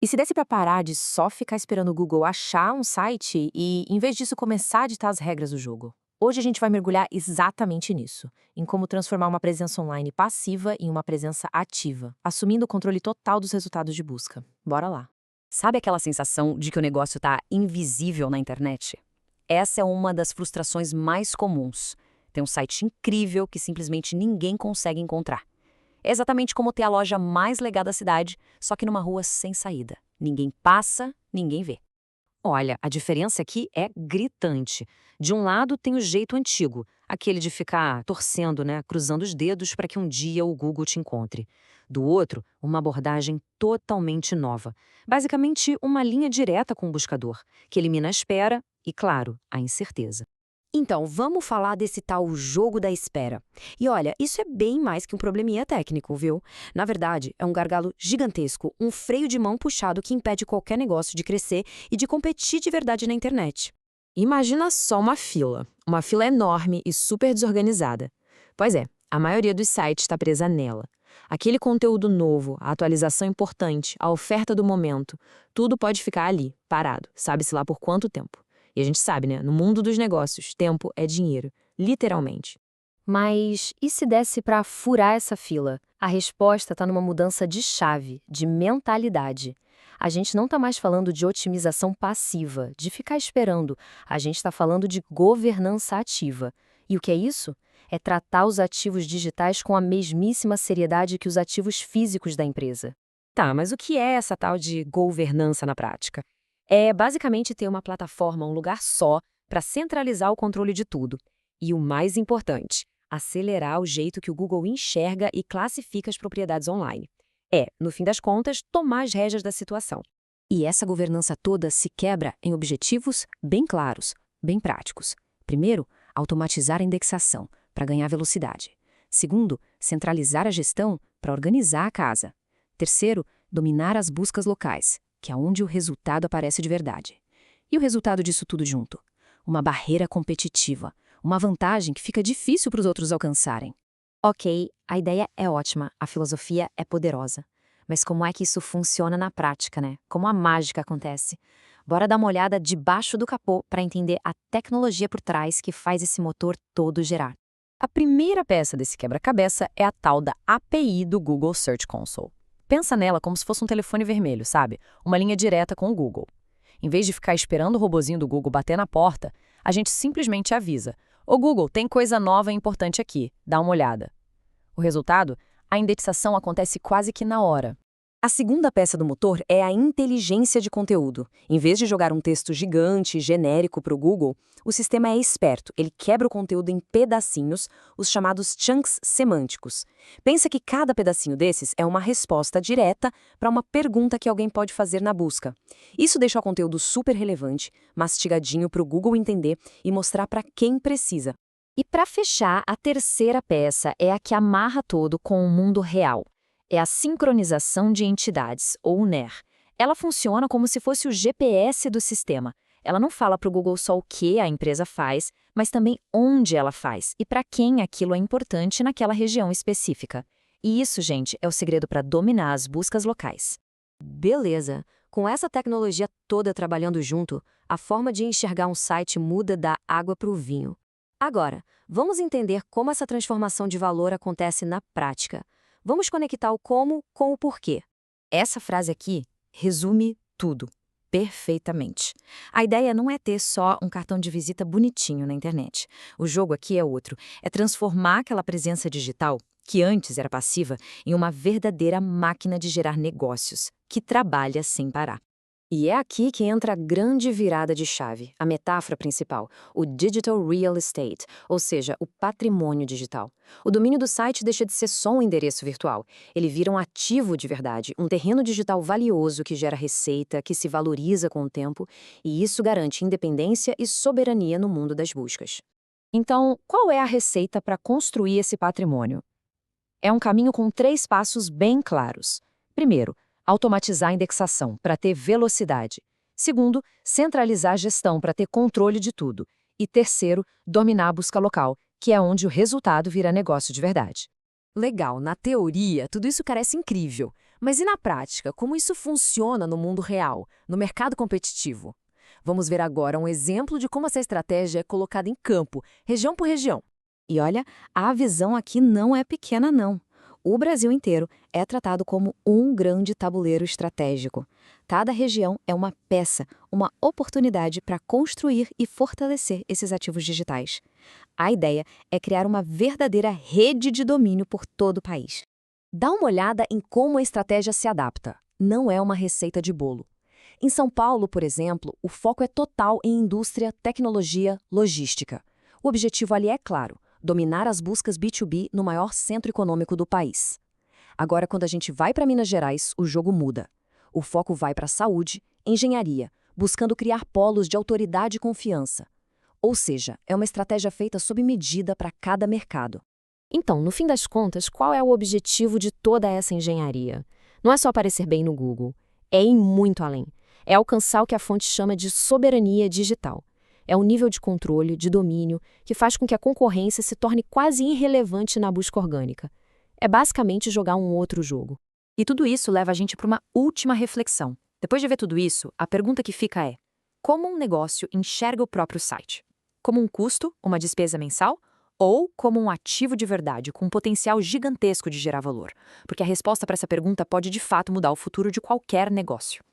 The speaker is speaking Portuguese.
E se desse para parar de só ficar esperando o Google achar um site e, em vez disso, começar a ditar as regras do jogo? Hoje a gente vai mergulhar exatamente nisso, em como transformar uma presença online passiva em uma presença ativa, assumindo o controle total dos resultados de busca. Bora lá. Sabe aquela sensação de que o negócio está invisível na internet? Essa é uma das frustrações mais comuns. Tem um site incrível que simplesmente ninguém consegue encontrar. É exatamente como ter a loja mais legal da cidade, só que numa rua sem saída. Ninguém passa, ninguém vê. Olha, a diferença aqui é gritante. De um lado tem o jeito antigo, aquele de ficar torcendo, né, cruzando os dedos para que um dia o Google te encontre. Do outro, uma abordagem totalmente nova. Basicamente, uma linha direta com o buscador, que elimina a espera e, claro, a incerteza. Então, vamos falar desse tal jogo da espera. E olha, isso é bem mais que um probleminha técnico, viu? Na verdade, é um gargalo gigantesco, um freio de mão puxado que impede qualquer negócio de crescer e de competir de verdade na internet. Imagina só uma fila enorme e super desorganizada. Pois é, a maioria dos sites está presa nela. Aquele conteúdo novo, a atualização importante, a oferta do momento, tudo pode ficar ali, parado, sabe-se lá por quanto tempo. E a gente sabe, né? No mundo dos negócios, tempo é dinheiro, literalmente. Mas e se desse para furar essa fila? A resposta está numa mudança de chave, de mentalidade. A gente não está mais falando de otimização passiva, de ficar esperando. A gente está falando de governança ativa. E o que é isso? É tratar os ativos digitais com a mesmíssima seriedade que os ativos físicos da empresa. Tá, mas o que é essa tal de governança na prática? É basicamente ter uma plataforma, um lugar só, para centralizar o controle de tudo. E o mais importante, acelerar o jeito que o Google enxerga e classifica as propriedades online. É, no fim das contas, tomar as rédeas da situação. E essa governança toda se quebra em objetivos bem claros, bem práticos. Primeiro, automatizar a indexação, para ganhar velocidade. Segundo, centralizar a gestão, para organizar a casa. Terceiro, dominar as buscas locais, que é onde o resultado aparece de verdade. E o resultado disso tudo junto? Uma barreira competitiva, uma vantagem que fica difícil para os outros alcançarem. Ok, a ideia é ótima, a filosofia é poderosa. Mas como é que isso funciona na prática, né? Como a mágica acontece? Bora dar uma olhada debaixo do capô para entender a tecnologia por trás que faz esse motor todo gerar. A primeira peça desse quebra-cabeça é a tal da API do Google Search Console. Pensa nela como se fosse um telefone vermelho, sabe? Uma linha direta com o Google. Em vez de ficar esperando o robozinho do Google bater na porta, a gente simplesmente avisa: "Ô Google, tem coisa nova e importante aqui, dá uma olhada." O resultado? A indexação acontece quase que na hora. A segunda peça do motor é a inteligência de conteúdo. Em vez de jogar um texto gigante e genérico para o Google, o sistema é esperto. Ele quebra o conteúdo em pedacinhos, os chamados chunks semânticos. Pensa que cada pedacinho desses é uma resposta direta para uma pergunta que alguém pode fazer na busca. Isso deixa o conteúdo super relevante, mastigadinho para o Google entender e mostrar para quem precisa. E para fechar, a terceira peça é a que amarra todo com o mundo real. É a sincronização de entidades, ou NER. Ela funciona como se fosse o GPS do sistema. Ela não fala para o Google só o que a empresa faz, mas também onde ela faz e para quem aquilo é importante naquela região específica. E isso, gente, é o segredo para dominar as buscas locais. Beleza. Com essa tecnologia toda trabalhando junto, a forma de enxergar um site muda da água para o vinho. Agora, vamos entender como essa transformação de valor acontece na prática. Vamos conectar o como com o porquê. Essa frase aqui resume tudo, perfeitamente. A ideia não é ter só um cartão de visita bonitinho na internet. O jogo aqui é outro, é transformar aquela presença digital, que antes era passiva, em uma verdadeira máquina de gerar negócios, que trabalha sem parar. E é aqui que entra a grande virada de chave, a metáfora principal, o Digital Real Estate, ou seja, o patrimônio digital. O domínio do site deixa de ser só um endereço virtual. Ele vira um ativo de verdade, um terreno digital valioso que gera receita, que se valoriza com o tempo, e isso garante independência e soberania no mundo das buscas. Então, qual é a receita para construir esse patrimônio? É um caminho com 3 passos bem claros. Primeiro, automatizar a indexação para ter velocidade. Segundo, centralizar a gestão para ter controle de tudo. E terceiro, dominar a busca local, que é onde o resultado vira negócio de verdade. Legal, na teoria, tudo isso parece incrível. Mas e na prática, como isso funciona no mundo real, no mercado competitivo? Vamos ver agora um exemplo de como essa estratégia é colocada em campo, região por região. E olha, a visão aqui não é pequena, não. O Brasil inteiro é tratado como um grande tabuleiro estratégico. Cada região é uma peça, uma oportunidade para construir e fortalecer esses ativos digitais. A ideia é criar uma verdadeira rede de domínio por todo o país. Dá uma olhada em como a estratégia se adapta. Não é uma receita de bolo. Em São Paulo, por exemplo, o foco é total em indústria, tecnologia, logística. O objetivo ali é claro: dominar as buscas B2B no maior centro econômico do país. Agora, quando a gente vai para Minas Gerais, o jogo muda. O foco vai para saúde, engenharia, buscando criar polos de autoridade e confiança. Ou seja, é uma estratégia feita sob medida para cada mercado. Então, no fim das contas, qual é o objetivo de toda essa engenharia? Não é só aparecer bem no Google, é ir muito além. É alcançar o que a fonte chama de soberania digital. É um nível de controle, de domínio, que faz com que a concorrência se torne quase irrelevante na busca orgânica. É basicamente jogar um outro jogo. E tudo isso leva a gente para uma última reflexão. Depois de ver tudo isso, a pergunta que fica é: como um negócio enxerga o próprio site? Como um custo, uma despesa mensal? Ou como um ativo de verdade, com um potencial gigantesco de gerar valor? Porque a resposta para essa pergunta pode de fato mudar o futuro de qualquer negócio.